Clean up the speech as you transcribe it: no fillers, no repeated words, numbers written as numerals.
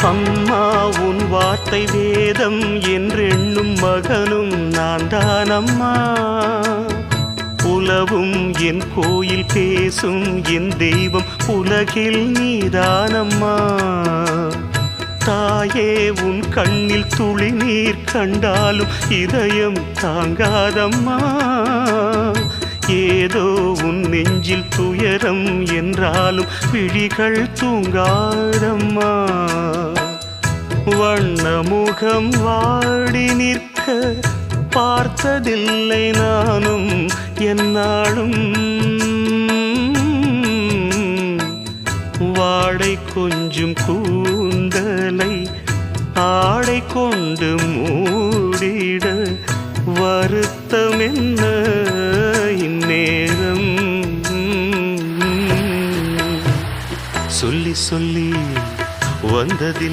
அம்மா உன் வார்த்தை வேதம் என்றெண்ணும் மகனும் நான் தானம்மா. உலவும் என் கோயில் பேசும் என் தெய்வம் உலகில் நீதானம்மா. தாயே உன் கண்ணில் துளி நீர் கண்டாலும் இதயம் தாங்காதம்மா. ஏதோ உன் நெஞ்சில் துயரம் என்றாலும் விழிகள் தூங்காதம்மா. வண்ணமுகம் வாடி நிற்க பார்த்ததில்லை நானும் என்னாலும். வாடை கொஞ்சம் கூந்தலை ஆடை கொண்டு மூடிட வருத்தம் என்ன இந்நேரம். சொல்லி சொல்லி வந்ததில்